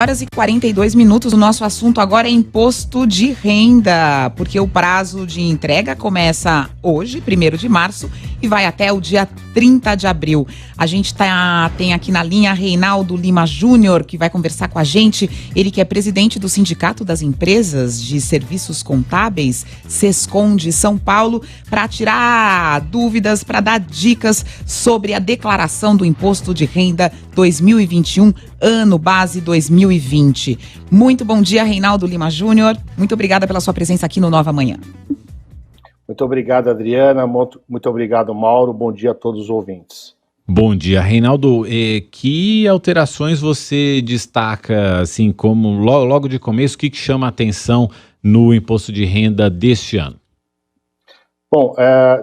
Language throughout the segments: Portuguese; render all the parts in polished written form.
Horas e 42 minutos. O nosso assunto agora é imposto de renda, porque o prazo de entrega começa hoje, 1º de março, e vai até o dia 30 de abril. A gente tem aqui na linha Reinaldo Lima Júnior, que vai conversar com a gente. Ele que é presidente do Sindicato das Empresas de Serviços Contábeis, Sescom de São Paulo, para tirar dúvidas, para dar dicas sobre a declaração do imposto de renda 2021, ano base 2020. Muito bom dia, Reinaldo Lima Júnior. Muito obrigada pela sua presença aqui no Nova Manhã. Muito obrigado, Adriana. Muito obrigado, Mauro. Bom dia a todos os ouvintes. Bom dia, Reinaldo. Que alterações você destaca, assim, como logo de começo, o que chama a atenção no imposto de renda deste ano? Bom,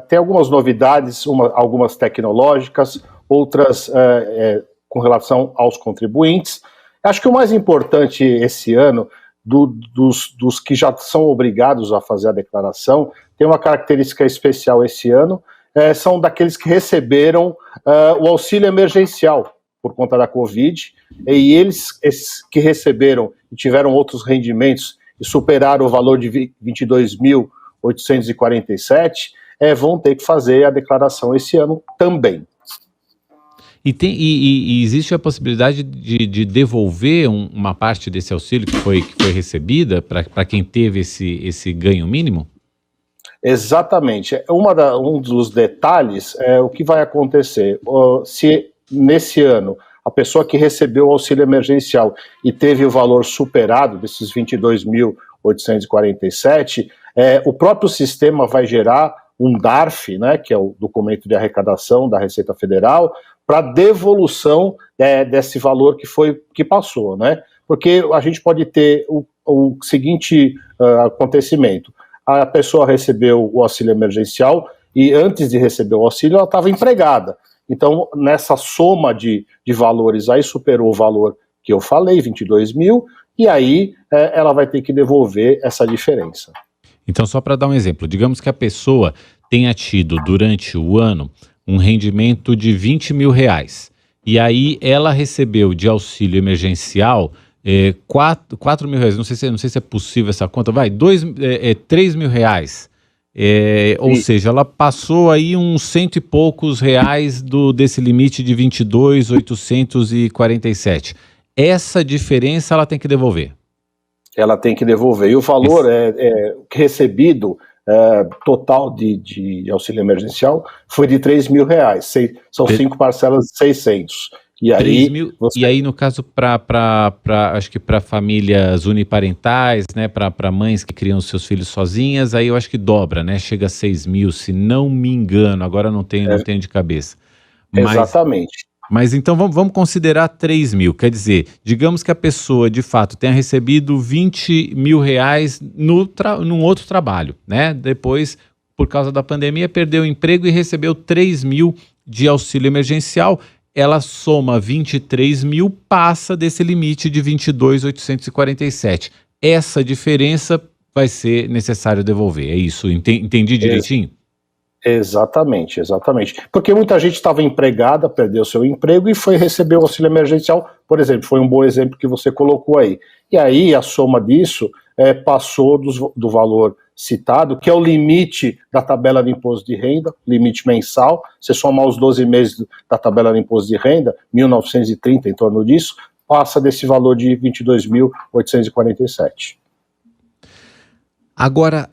tem algumas novidades, algumas tecnológicas, outras com relação aos contribuintes. Acho que o mais importante esse ano, dos que já são obrigados a fazer a declaração, tem uma característica especial esse ano, são daqueles que receberam o auxílio emergencial por conta da Covid, e esses que receberam e tiveram outros rendimentos e superaram o valor de 22.847, vão ter que fazer a declaração esse ano também. E existe a possibilidade de devolver uma parte desse auxílio que foi recebida para quem teve esse ganho mínimo? Exatamente. Um dos detalhes é o que vai acontecer. Se nesse ano a pessoa que recebeu o auxílio emergencial e teve o valor superado desses 22.847, o próprio sistema vai gerar um DARF, né, que é o documento de arrecadação da Receita Federal, para devolução desse valor que passou, né? Porque a gente pode ter o seguinte acontecimento: a pessoa recebeu o auxílio emergencial e antes de receber o auxílio ela estava empregada. Então, nessa soma de valores aí superou o valor que eu falei, 22 mil, e aí ela vai ter que devolver essa diferença. Então, só para dar um exemplo, digamos que a pessoa tenha tido durante o ano um rendimento de 20 mil reais. E aí ela recebeu de auxílio emergencial 4 mil reais. Não sei se é possível essa conta. 3 mil reais. Ou seja, ela passou aí uns cento e poucos reais desse limite de 22.847. Essa diferença ela tem que devolver. Ela tem que devolver. E o valor recebido total de auxílio emergencial foi de 3 mil reais. São 5 parcelas de 600. E aí, no caso, acho que para famílias uniparentais, né, para mães que criam seus filhos sozinhas, aí eu acho que dobra, né? Chega a 6 mil, se não me engano. Agora não tenho de cabeça. Exatamente. Mas então vamos considerar 3 mil, quer dizer, digamos que a pessoa de fato tenha recebido 20 mil reais num outro trabalho, né? Depois, por causa da pandemia, perdeu o emprego e recebeu 3 mil de auxílio emergencial. Ela soma 23 mil, passa desse limite de 22.847. Essa diferença vai ser necessário devolver, é isso? Entendi direitinho? Exatamente. Porque muita gente estava empregada, perdeu seu emprego e foi receber o auxílio emergencial, por exemplo, foi um bom exemplo que você colocou aí. E aí a soma disso passou do valor citado, que é o limite da tabela de imposto de renda, limite mensal. Você somar os 12 meses da tabela de imposto de renda, 1.930 em torno disso, passa desse valor de 22.847. Agora,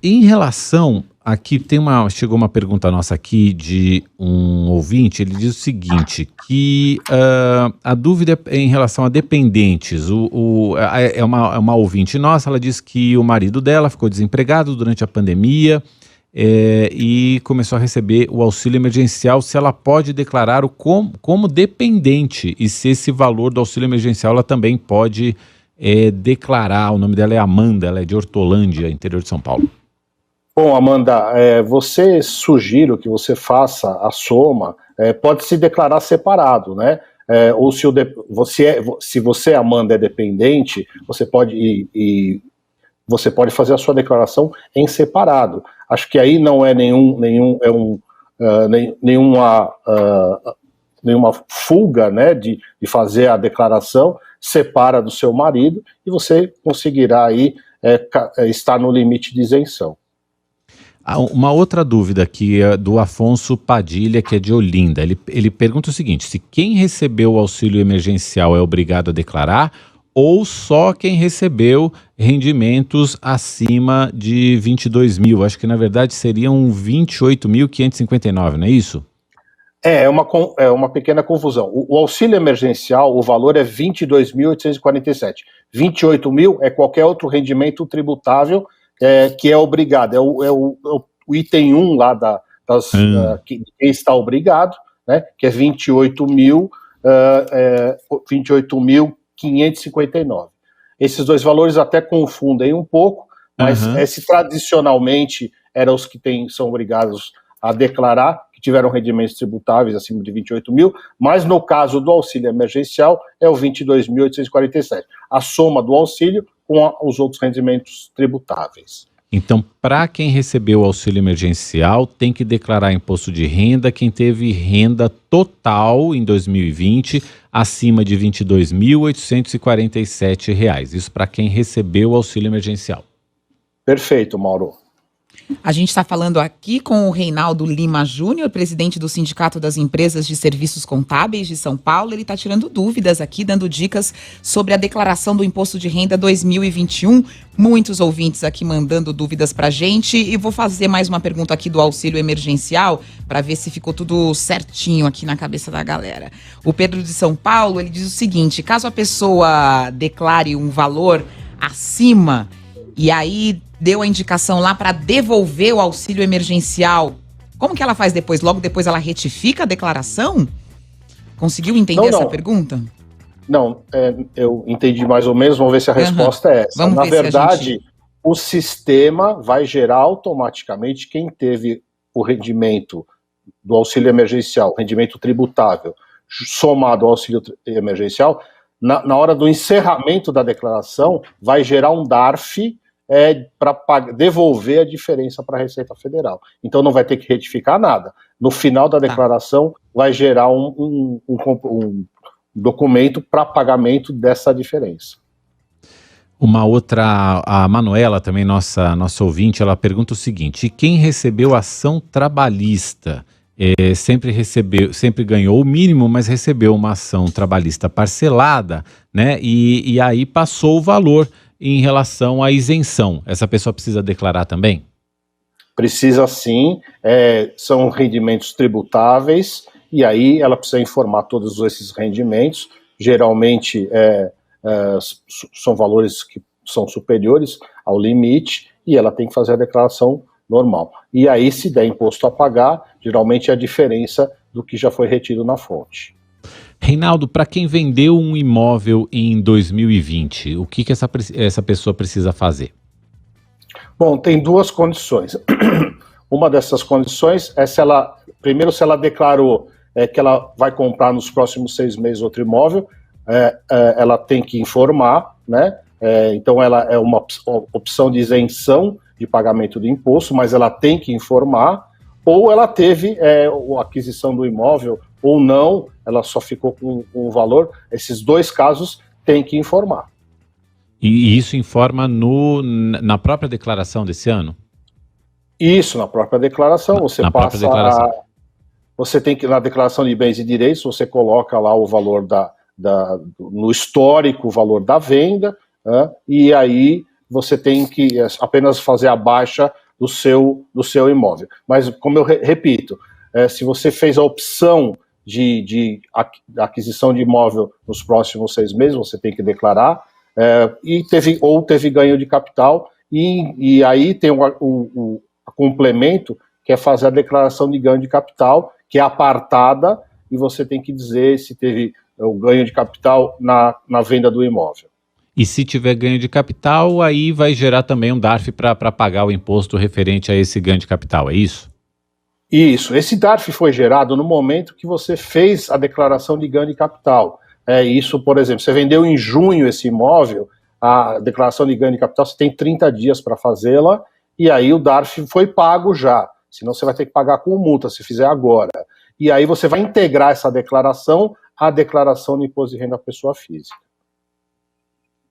em relação, aqui chegou uma pergunta nossa aqui de um ouvinte, ele diz o seguinte, que a dúvida é em relação a dependentes, é uma ouvinte nossa, ela diz que o marido dela ficou desempregado durante a pandemia e começou a receber o auxílio emergencial, se ela pode declarar como dependente e se esse valor do auxílio emergencial ela também pode declarar. O nome dela é Amanda, ela é de Hortolândia, interior de São Paulo. Bom, Amanda, sugiro que você faça a soma, pode se declarar separado, né? Ou se você, Amanda, é dependente, você pode fazer a sua declaração em separado. Acho que aí não é nenhuma fuga, né, de fazer a declaração. separa do seu marido e você conseguirá aí estar no limite de isenção. Uma outra dúvida aqui é do Afonso Padilha, que é de Olinda. Ele pergunta o seguinte: se quem recebeu o auxílio emergencial é obrigado a declarar ou só quem recebeu rendimentos acima de 22 mil? Acho que na verdade seriam 28.559, não é isso? É uma pequena confusão. O auxílio emergencial, o valor é 22.847. 28 mil é qualquer outro rendimento tributável que é obrigado. É o item 1 lá que está obrigado, né, que é 28.559. Esses dois valores até confundem um pouco, mas esse tradicionalmente eram os que são obrigados a declarar, que tiveram rendimentos tributáveis acima de 28 mil, mas no caso do auxílio emergencial é o 22.847. A soma do auxílio com os outros rendimentos tributáveis. Então, para quem recebeu o auxílio emergencial, tem que declarar imposto de renda quem teve renda total em 2020 acima de R$ 22.847. Isso para quem recebeu o auxílio emergencial. Perfeito, Mauro. A gente está falando aqui com o Reinaldo Lima Júnior, presidente do Sindicato das Empresas de Serviços Contábeis de São Paulo. Ele está tirando dúvidas aqui, dando dicas sobre a declaração do Imposto de Renda 2021. Muitos ouvintes aqui mandando dúvidas para a gente. E vou fazer mais uma pergunta aqui do auxílio emergencial para ver se ficou tudo certinho aqui na cabeça da galera. O Pedro de São Paulo, ele diz o seguinte: caso a pessoa declare um valor acima e aí deu a indicação lá para devolver o auxílio emergencial, como que ela faz depois? Logo depois ela retifica a declaração? Conseguiu entender essa pergunta? Não, eu entendi mais ou menos, vamos ver se a resposta é essa. Na verdade, o sistema vai gerar automaticamente quem teve o rendimento do auxílio emergencial, rendimento tributável, somado ao auxílio emergencial, na hora do encerramento da declaração, vai gerar um DARF para devolver a diferença para a Receita Federal. Então não vai ter que retificar nada. No final da declaração, vai gerar um documento para pagamento dessa diferença. Uma outra, a Manuela, também nossa ouvinte, ela pergunta o seguinte: quem recebeu ação trabalhista sempre ganhou o mínimo, mas recebeu uma ação trabalhista parcelada, né? E aí passou o valor em relação à isenção. Essa pessoa precisa declarar também? Precisa sim, são rendimentos tributáveis, e aí ela precisa informar todos esses rendimentos. Geralmente são valores que são superiores ao limite, e ela tem que fazer a declaração normal. E aí, se der imposto a pagar, geralmente é a diferença do que já foi retido na fonte. Reinaldo, para quem vendeu um imóvel em 2020, o que essa pessoa precisa fazer? Bom, tem duas condições. Uma dessas condições é se ela declarou que ela vai comprar nos próximos 6 meses outro imóvel, ela tem que informar, né? Então ela é uma opção de isenção de pagamento do imposto, mas ela tem que informar, ou ela teve a aquisição do imóvel, ou não, ela só ficou com o valor. Esses dois casos tem que informar. E isso informa na própria declaração desse ano? Isso, na própria declaração. Você tem que, na declaração de bens e direitos, você coloca lá o valor no histórico, o valor da venda, né? E aí você tem que apenas fazer a baixa do seu imóvel. Mas, como eu repito, se você fez a opção de aquisição de imóvel nos próximos 6 meses, você tem que declarar, e teve ganho de capital, e aí tem o complemento, que é fazer a declaração de ganho de capital, que é apartada, e você tem que dizer se teve o ganho de capital na venda do imóvel. E se tiver ganho de capital, aí vai gerar também um DARF para pagar o imposto referente a esse ganho de capital, é isso? Isso, esse DARF foi gerado no momento que você fez a declaração de ganho de capital. Isso, por exemplo, você vendeu em junho esse imóvel, a declaração de ganho de capital você tem 30 dias para fazê-la, e aí o DARF foi pago já, senão você vai ter que pagar com multa se fizer agora. E aí você vai integrar essa declaração à declaração do imposto de renda da pessoa física.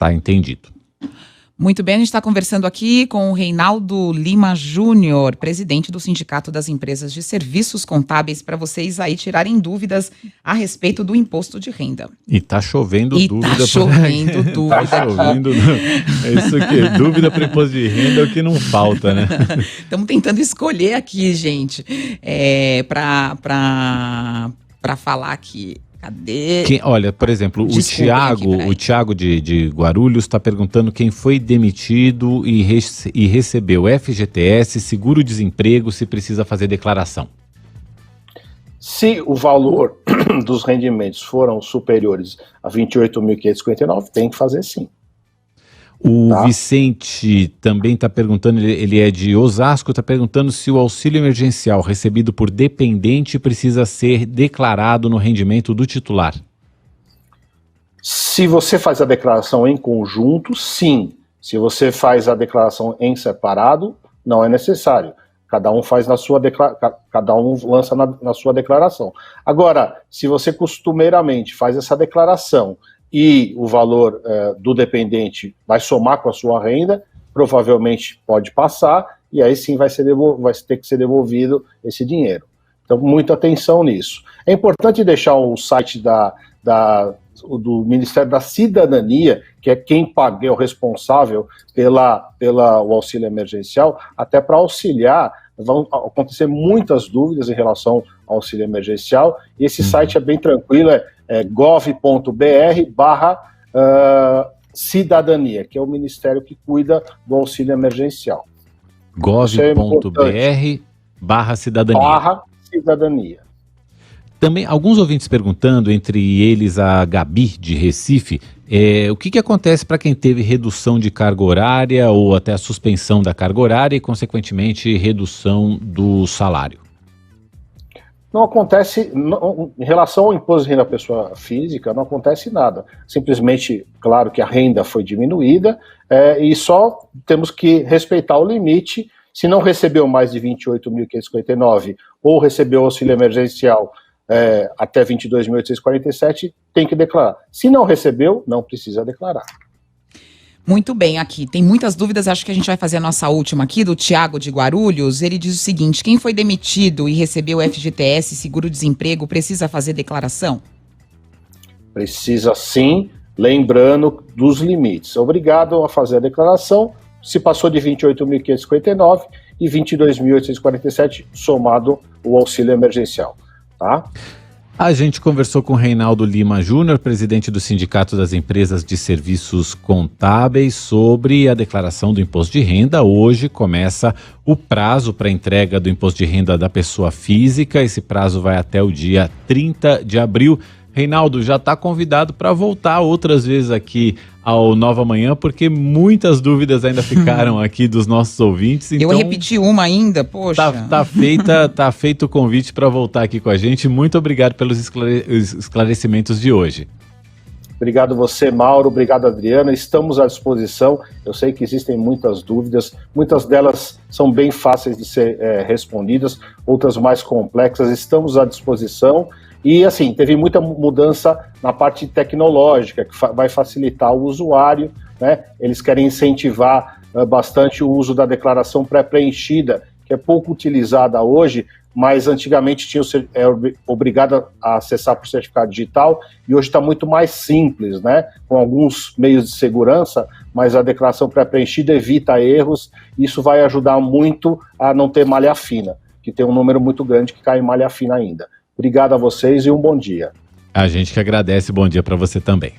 Tá entendido. Muito bem, a gente está conversando aqui com o Reinaldo Lima Júnior, presidente do Sindicato das Empresas de Serviços Contábeis, para vocês aí tirarem dúvidas a respeito do imposto de renda. E tá chovendo dúvida. Tá chovendo dúvida. Tá chovendo. É isso aqui, dúvida para imposto de renda é o que não falta, né? Estamos tentando escolher aqui, gente, para falar aqui. Cadê? Olha, por exemplo, o Thiago de Guarulhos está perguntando quem foi demitido e recebeu FGTS, seguro-desemprego, se precisa fazer declaração. Se o valor dos rendimentos foram superiores a 28.559, tem que fazer sim. O Vicente também está perguntando, ele é de Osasco, está perguntando se o auxílio emergencial recebido por dependente precisa ser declarado no rendimento do titular. Se você faz a declaração em conjunto, sim. Se você faz a declaração em separado, não é necessário. Cada um faz cada um lança na sua declaração. Agora, se você costumeiramente faz essa declaração e o valor do dependente vai somar com a sua renda, provavelmente pode passar, e aí sim vai ter que ser devolvido esse dinheiro. Então, muita atenção nisso. É importante deixar o site do Ministério da Cidadania, que é quem paga, é o responsável pelo auxílio emergencial, até para auxiliar. Vão acontecer muitas dúvidas em relação ao auxílio emergencial, e esse site é bem tranquilo, é gov.br/cidadania, que é o ministério que cuida do auxílio emergencial. gov.br/cidadania. Também, alguns ouvintes perguntando, entre eles a Gabi, de Recife, o que acontece para quem teve redução de carga horária ou até a suspensão da carga horária e, consequentemente, redução do salário? Não acontece, em relação ao imposto de renda da pessoa física, não acontece nada. Simplesmente, claro que a renda foi diminuída e só temos que respeitar o limite. Se não recebeu mais de 28.559 ou recebeu auxílio emergencial até 22.847, tem que declarar. Se não recebeu, não precisa declarar. Muito bem, aqui tem muitas dúvidas, acho que a gente vai fazer a nossa última aqui, do Thiago de Guarulhos. Ele diz o seguinte: quem foi demitido e recebeu FGTS, seguro-desemprego, precisa fazer declaração? Precisa sim, lembrando dos limites. Obrigado a fazer a declaração, se passou de 28.559 e 22.847, somado o auxílio emergencial, tá? A gente conversou com o Reinaldo Lima Júnior, presidente do Sindicato das Empresas de Serviços Contábeis, sobre a declaração do imposto de renda. Hoje começa o prazo para entrega do imposto de renda da pessoa física. Esse prazo vai até o dia 30 de abril. Reinaldo, já está convidado para voltar outras vezes aqui ao Nova Manhã, porque muitas dúvidas ainda ficaram aqui dos nossos ouvintes. Então, eu repeti uma ainda, poxa. Tá feito o convite para voltar aqui com a gente. Muito obrigado pelos esclarecimentos de hoje. Obrigado você, Mauro. Obrigado, Adriana. Estamos à disposição. Eu sei que existem muitas dúvidas. Muitas delas são bem fáceis de ser respondidas, outras mais complexas. Estamos à disposição. E, assim, teve muita mudança na parte tecnológica, que vai facilitar o usuário, né? Eles querem incentivar bastante o uso da declaração pré-preenchida, que é pouco utilizada hoje, mas antigamente obrigado a acessar por certificado digital, e hoje está muito mais simples, né? Com alguns meios de segurança, mas a declaração pré-preenchida evita erros, e isso vai ajudar muito a não ter malha fina, que tem um número muito grande que cai em malha fina ainda. Obrigado a vocês e um bom dia. A gente que agradece, bom dia para você também.